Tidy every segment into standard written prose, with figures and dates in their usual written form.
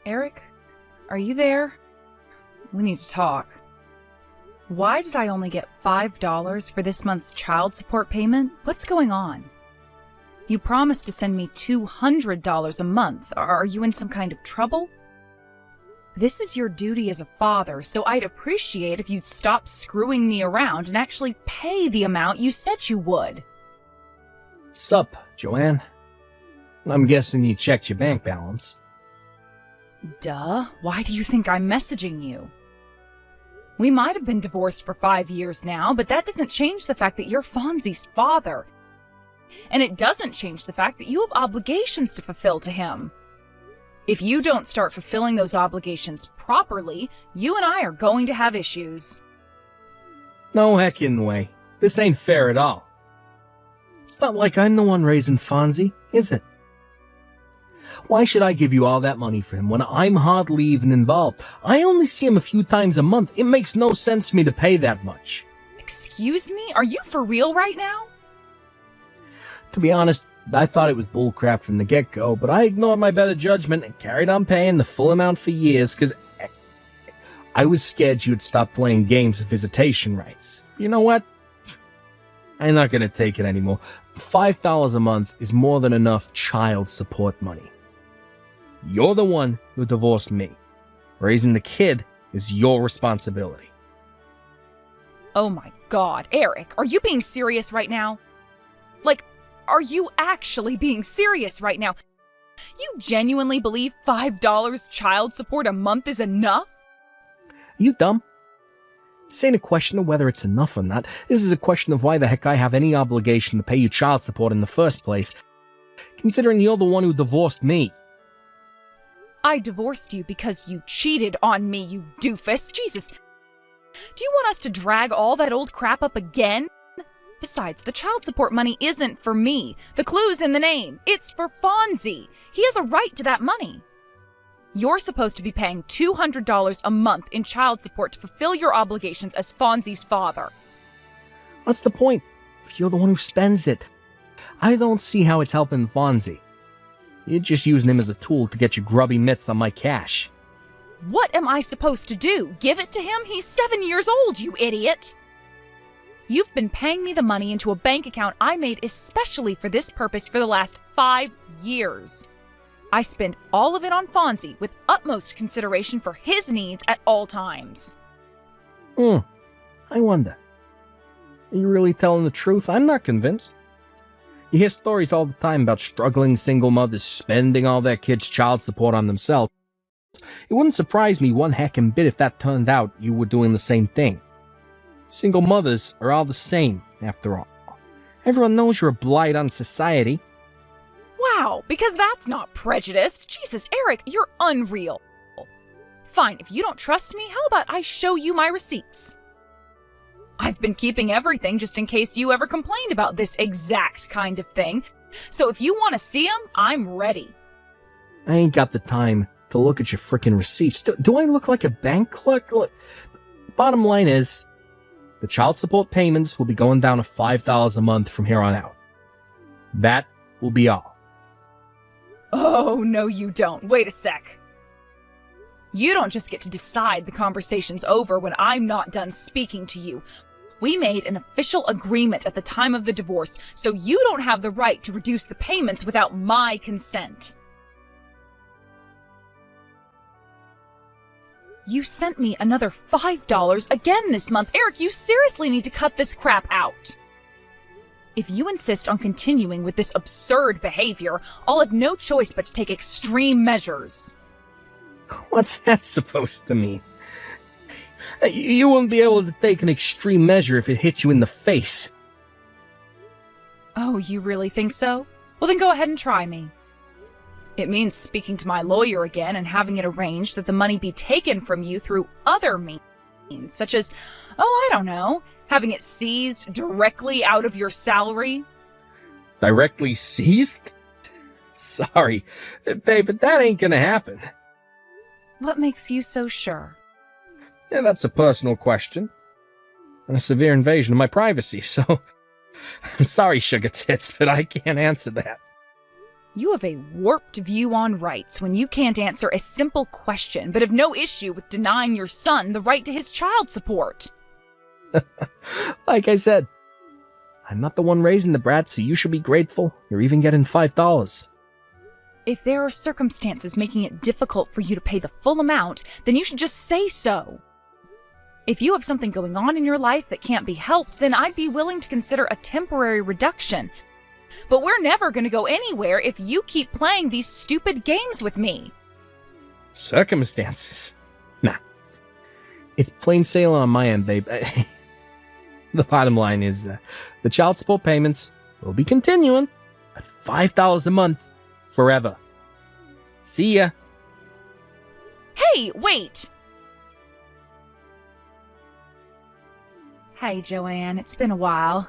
Eric? Are you there? We need to talk. Why did I only get $5 for this month's child support payment? What's going on? You promised to send me $200 a month. Are you in some kind of trouble? This is your duty as a father, so I'd appreciate if you'd stop screwing me around and actually pay the amount you said you would. Sup, Joanne? I'm guessing you checked your bank balance. Duh. Why do you think I'm messaging you? We might have been divorced for 5 years now, but that doesn't change the fact that you're Fonzie's father. And it doesn't change the fact that you have obligations to fulfill to him. If you don't start fulfilling those obligations properly, you and I are going to have issues. No heckin' way. This ain't fair at all. It's not like I'm the one raising Fonzie, is it? Why should I give you all that money for him when I'm hardly even involved? I only see him a few times a month. It makes no sense for me to pay that much. Excuse me? Are you for real right now? To be honest, I thought it was bullcrap from the get-go, but I ignored my better judgment and carried on paying the full amount for years because I was scared you'd stop playing games with visitation rights. You know what? I'm not going to take it anymore. $5 a month is more than enough child support money. You're the one who divorced me. Raising the kid is your responsibility. Oh my God, Eric, are you being serious right now? Like, are you actually being serious right now? You genuinely believe $5 child support a month is enough? Are you dumb? This ain't a question of whether it's enough or not. This is a question of why the heck I have any obligation to pay you child support in the first place, considering you're the one who divorced me. I divorced you because you cheated on me, you doofus. Jesus. Do you want us to drag all that old crap up again? Besides, the child support money isn't for me. The clue's in the name. It's for Fonzie. He has a right to that money. You're supposed to be paying $200 a month in child support to fulfill your obligations as Fonzie's father. What's the point if you're the one who spends it? I don't see how it's helping Fonzie. You're just using him as a tool to get your grubby mitts on my cash. What am I supposed to do? Give it to him? He's 7 years old, you idiot! You've been paying me the money into a bank account I made especially for this purpose for the last 5 years. I spend all of it on Fonzie with utmost consideration for his needs at all times. I wonder. Are you really telling the truth? I'm not convinced. You hear stories all the time about struggling single mothers spending all their kids' child support on themselves. It wouldn't surprise me one heckin' bit if that turned out you were doing the same thing. Single mothers are all the same, after all. Everyone knows you're a blight on society. Wow, because that's not prejudiced. Jesus, Eric, you're unreal. Fine, if you don't trust me, how about I show you my receipts? I've been keeping everything just in case you ever complained about this exact kind of thing. So if you want to see them, I'm ready. I ain't got the time to look at your frickin' receipts. Do I look like a bank clerk? Look, bottom line is, the child support payments will be going down to $5 a month from here on out. That will be all. Oh, no you don't. Wait a sec. You don't just get to decide the conversation's over when I'm not done speaking to you. We made an official agreement at the time of the divorce, so you don't have the right to reduce the payments without my consent. You sent me another $5 again this month. Eric, you seriously need to cut this crap out. If you insist on continuing with this absurd behavior, I'll have no choice but to take extreme measures. What's that supposed to mean? You wouldn't be able to take an extreme measure if it hit you in the face. Oh, you really think so? Well, then go ahead and try me. It means speaking to my lawyer again and having it arranged that the money be taken from you through other means, such as, I don't know, having it seized directly out of your salary. Directly seized? Sorry, babe, but that ain't gonna happen. What makes you so sure? Yeah, that's a personal question. And a severe invasion of my privacy, so... I'm sorry, sugar tits, but I can't answer that. You have a warped view on rights when you can't answer a simple question, but have no issue with denying your son the right to his child support. Like I said, I'm not the one raising the brat, so you should be grateful. You're even getting $5. If there are circumstances making it difficult for you to pay the full amount, then you should just say so. If you have something going on in your life that can't be helped, then I'd be willing to consider a temporary reduction. But we're never going to go anywhere if you keep playing these stupid games with me. Circumstances? Nah. It's plain sailing on my end, babe. The bottom line is the child support payments will be continuing at $5 a month forever. See ya. Hey, wait! Hey, Joanne, it's been a while.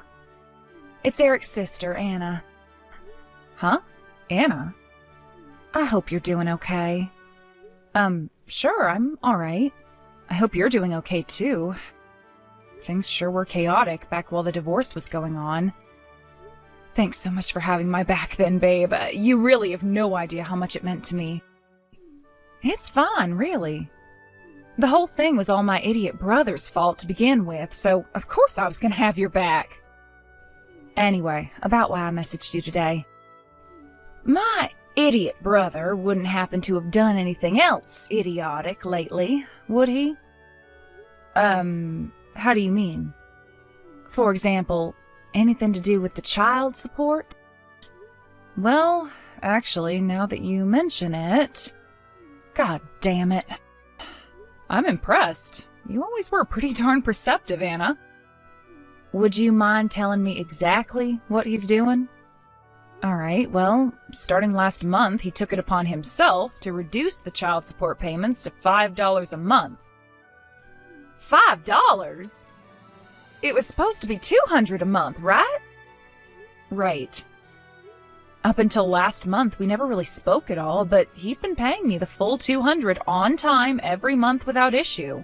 It's Eric's sister, Anna. Huh? Anna? I hope you're doing okay. Sure, I'm alright. I hope you're doing okay, too. Things sure were chaotic back while the divorce was going on. Thanks so much for having my back then, babe. You really have no idea how much it meant to me. It's fine, really. The whole thing was all my idiot brother's fault to begin with, so of course I was gonna have your back. Anyway, about why I messaged you today. My idiot brother wouldn't happen to have done anything else idiotic lately, would he? How do you mean? For example, anything to do with the child support? Well, actually, now that you mention it... God damn it. I'm impressed. You always were pretty darn perceptive, Anna. Would you mind telling me exactly what he's doing? Alright, well, starting last month, he took it upon himself to reduce the child support payments to $5 a month. $5? It was supposed to be $200 a month, right? Right. Up until last month, we never really spoke at all, but he'd been paying me the full $200 on time every month without issue.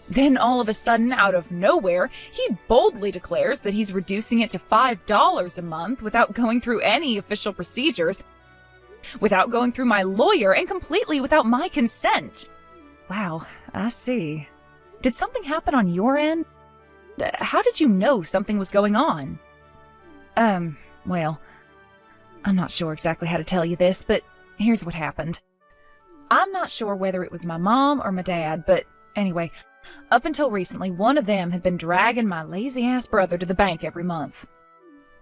Then all of a sudden, out of nowhere, he boldly declares that he's reducing it to $5 a month without going through any official procedures, without going through my lawyer, and completely without my consent. Wow, I see. Did something happen on your end? How did you know something was going on? Well, I'm not sure exactly how to tell you this, but here's what happened. I'm not sure whether it was my mom or my dad, but anyway, up until recently, one of them had been dragging my lazy-ass brother to the bank every month.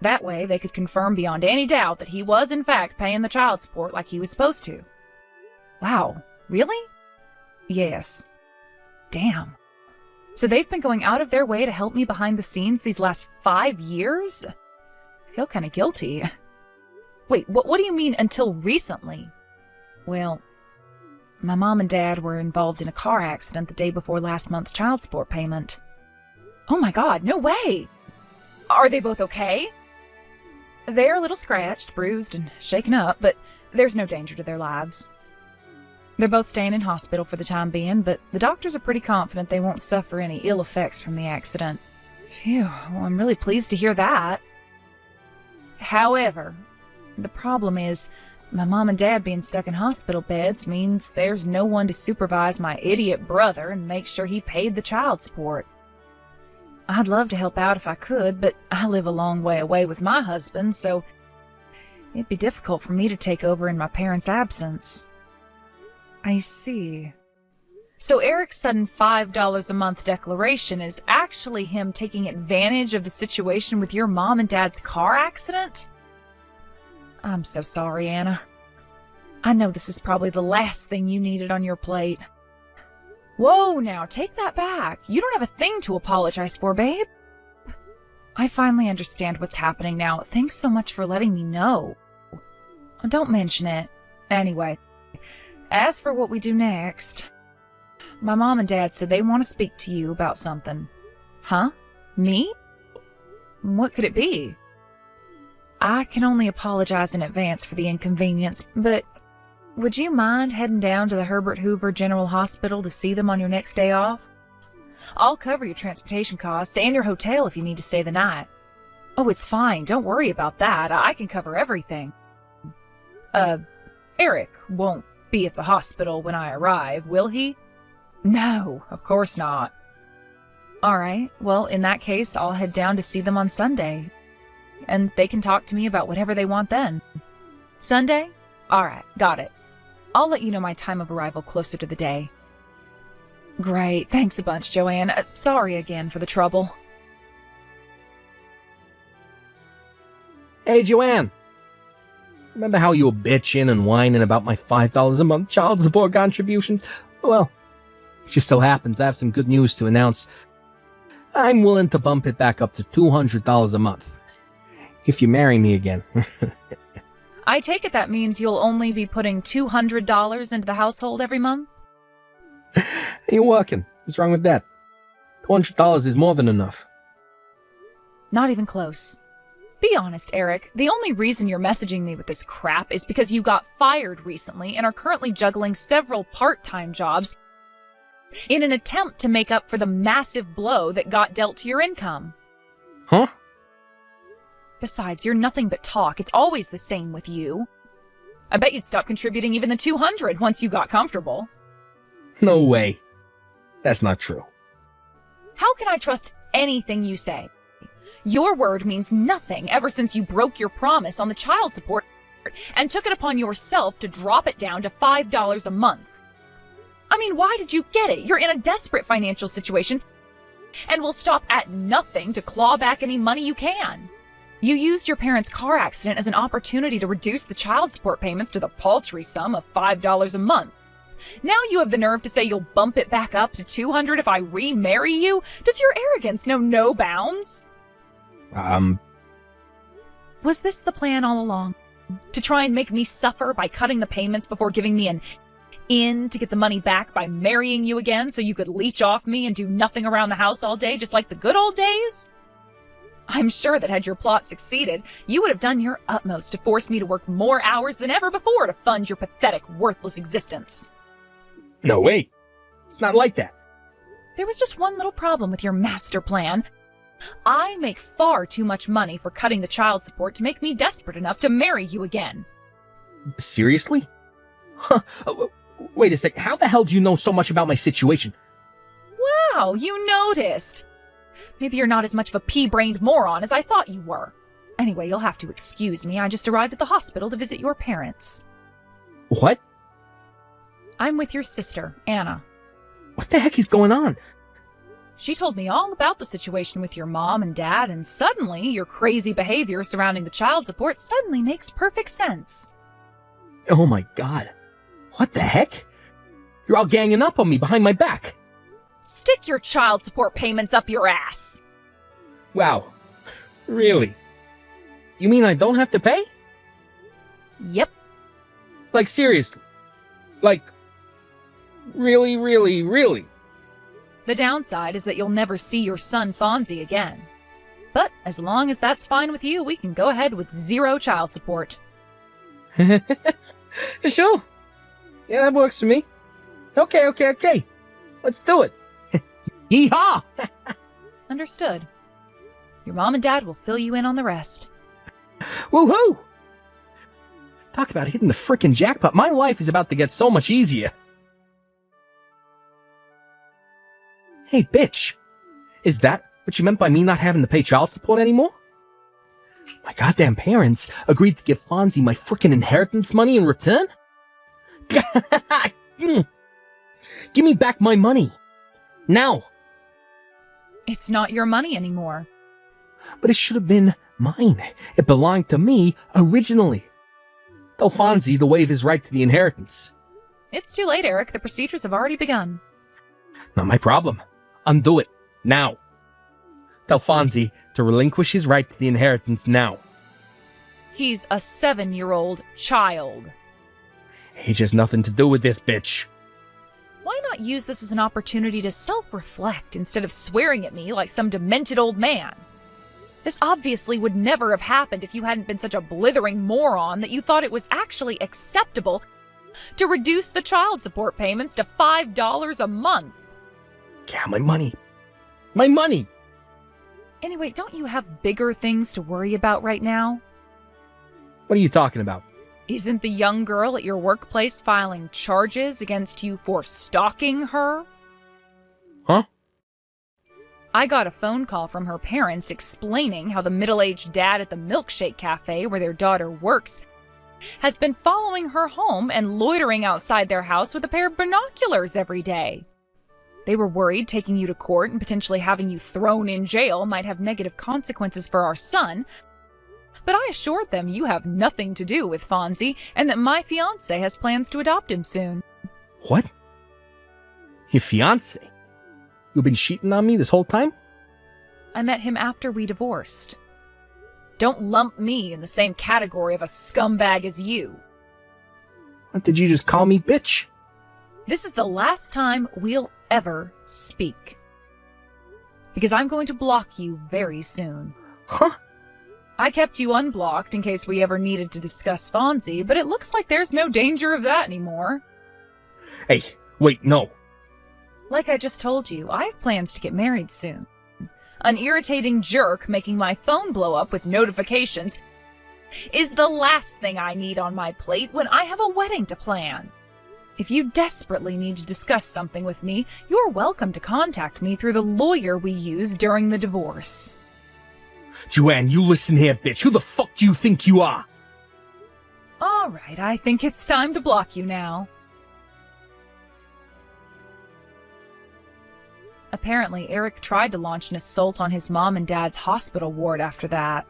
That way, they could confirm beyond any doubt that he was, in fact, paying the child support like he was supposed to. Wow, really? Yes. Damn. So they've been going out of their way to help me behind the scenes these last 5 years? I feel kind of guilty. Wait, what do you mean, until recently? Well, my mom and dad were involved in a car accident the day before last month's child support payment. Oh my God, no way! Are they both okay? They're a little scratched, bruised, and shaken up, but there's no danger to their lives. They're both staying in hospital for the time being, but the doctors are pretty confident they won't suffer any ill effects from the accident. Phew, well, I'm really pleased to hear that. However, the problem is, my mom and dad being stuck in hospital beds means there's no one to supervise my idiot brother and make sure he paid the child support. I'd love to help out if I could, but I live a long way away with my husband, so it'd be difficult for me to take over in my parents' absence. I see. So Eric's sudden $5 a month declaration is actually him taking advantage of the situation with your mom and dad's car accident? I'm so sorry, Anna. I know this is probably the last thing you needed on your plate. Whoa, now, take that back. You don't have a thing to apologize for, babe. I finally understand what's happening now. Thanks so much for letting me know. Don't mention it. Anyway, as for what we do next, my mom and dad said they want to speak to you about something. Huh? Me? What could it be? I can only apologize in advance for the inconvenience, but would you mind heading down to the Herbert Hoover General Hospital to see them on your next day off? I'll cover your transportation costs and your hotel if you need to stay the night. Oh, it's fine. Don't worry about that. I can cover everything. Eric won't be at the hospital when I arrive, will he? No, of course not. All right, well, in that case, I'll head down to see them on Sunday. And they can talk to me about whatever they want then. Sunday? All right, got it. I'll let you know my time of arrival closer to the day. Great, thanks a bunch, Joanne. Sorry again for the trouble. Hey, Joanne. Remember how you were bitching and whining about my $5 a month child support contributions? Well, it just so happens I have some good news to announce. I'm willing to bump it back up to $200 a month. If you marry me again. I take it that means you'll only be putting $200 into the household every month? You're working. What's wrong with that? $200 is more than enough. Not even close. Be honest, Eric. The only reason you're messaging me with this crap is because you got fired recently and are currently juggling several part-time jobs in an attempt to make up for the massive blow that got dealt to your income. Huh? Besides, you're nothing but talk. It's always the same with you. I bet you'd stop contributing even the $200 once you got comfortable. No way. That's not true. How can I trust anything you say? Your word means nothing ever since you broke your promise on the child support and took it upon yourself to drop it down to $5 a month. I mean, why did you get it? You're in a desperate financial situation and will stop at nothing to claw back any money you can. You used your parents' car accident as an opportunity to reduce the child support payments to the paltry sum of $5 a month. Now you have the nerve to say you'll bump it back up to $200 if I remarry you? Does your arrogance know no bounds? Was this the plan all along? To try and make me suffer by cutting the payments before giving me an in to get the money back by marrying you again so you could leech off me and do nothing around the house all day just like the good old days? I'm sure that had your plot succeeded, you would have done your utmost to force me to work more hours than ever before to fund your pathetic, worthless existence. No way. It's not like that. There was just one little problem with your master plan. I make far too much money for cutting the child support to make me desperate enough to marry you again. Seriously? Huh. Wait a sec. How the hell do you know so much about my situation? Wow, you noticed. Maybe you're not as much of a pea-brained moron as I thought you were. Anyway, you'll have to excuse me. I just arrived at the hospital to visit your parents. What? I'm with your sister, Anna. What the heck is going on? She told me all about the situation with your mom and dad, and suddenly your crazy behavior surrounding the child support suddenly makes perfect sense. Oh my god. What the heck? You're all ganging up on me behind my back. Stick your child support payments up your ass. Wow. Really? You mean I don't have to pay? Yep. Like seriously? Like, really, really, really? The downside is that you'll never see your son Fonzie again. But as long as that's fine with you, we can go ahead with 0 child support. Sure. Yeah, that works for me. Okay. Let's do it. Yeehaw! Understood. Your mom and dad will fill you in on the rest. Woohoo! Talk about hitting the frickin' jackpot. My life is about to get so much easier. Hey, bitch. Is that what you meant by me not having to pay child support anymore? My goddamn parents agreed to give Fonzie my frickin' inheritance money in return? Give me back my money. Now. It's not your money anymore. But it should have been mine. It belonged to me originally. Tell Fonzie to waive his right to the inheritance. It's too late, Eric. The procedures have already begun. Not my problem. Undo it. Now. Tell Fonzie to relinquish his right to the inheritance now. He's a 7-year-old child. Age has nothing to do with this, bitch. Why not use this as an opportunity to self-reflect instead of swearing at me like some demented old man? This obviously would never have happened if you hadn't been such a blithering moron that you thought it was actually acceptable to reduce the child support payments to $5 a month. Yeah, my money. My money! Anyway, don't you have bigger things to worry about right now? What are you talking about? Isn't the young girl at your workplace filing charges against you for stalking her? Huh? I got a phone call from her parents explaining how the middle-aged dad at the milkshake cafe where their daughter works has been following her home and loitering outside their house with a pair of binoculars every day. They were worried taking you to court and potentially having you thrown in jail might have negative consequences for our son, but I assured them you have nothing to do with Fonzie and that my fiancé has plans to adopt him soon. What? Your fiancé? You've been cheating on me this whole time? I met him after we divorced. Don't lump me in the same category of a scumbag as you. What, did you just call me bitch? This is the last time we'll ever speak. Because I'm going to block you very soon. Huh? I kept you unblocked in case we ever needed to discuss Fonzie, but it looks like there's no danger of that anymore. Hey, wait, no. Like I just told you, I have plans to get married soon. An irritating jerk making my phone blow up with notifications is the last thing I need on my plate when I have a wedding to plan. If you desperately need to discuss something with me, you're welcome to contact me through the lawyer we used during the divorce. Joanne, you listen here, bitch. Who the fuck do you think you are? All right, I think it's time to block you now. Apparently, Eric tried to launch an assault on his mom and dad's hospital ward after that.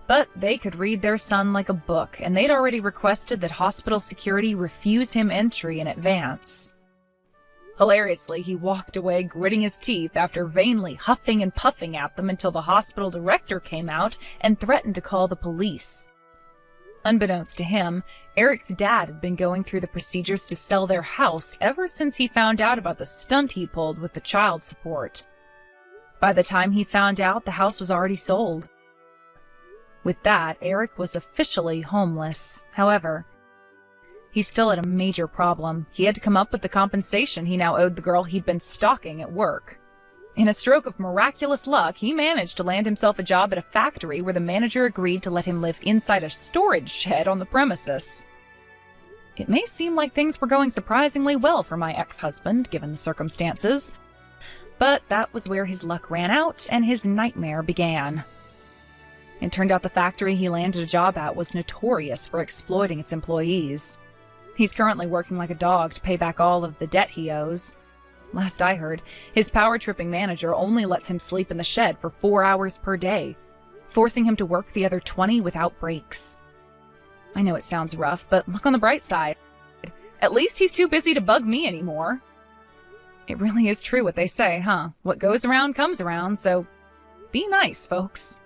But they could read their son like a book, and they'd already requested that hospital security refuse him entry in advance. Hilariously, he walked away gritting his teeth after vainly huffing and puffing at them until the hospital director came out and threatened to call the police. Unbeknownst to him, Eric's dad had been going through the procedures to sell their house ever since he found out about the stunt he pulled with the child support. By the time he found out, the house was already sold. With that, Eric was officially homeless. However, he still had a major problem. He had to come up with the compensation he now owed the girl he'd been stalking at work. In a stroke of miraculous luck, he managed to land himself a job at a factory where the manager agreed to let him live inside a storage shed on the premises. It may seem like things were going surprisingly well for my ex-husband, given the circumstances, but that was where his luck ran out and his nightmare began. It turned out the factory he landed a job at was notorious for exploiting its employees. He's currently working like a dog to pay back all of the debt he owes. Last I heard, his power-tripping manager only lets him sleep in the shed for 4 hours per day, forcing him to work the other 20 without breaks. I know it sounds rough, but look on the bright side. At least he's too busy to bug me anymore. It really is true what they say, huh? What goes around comes around, so be nice, folks.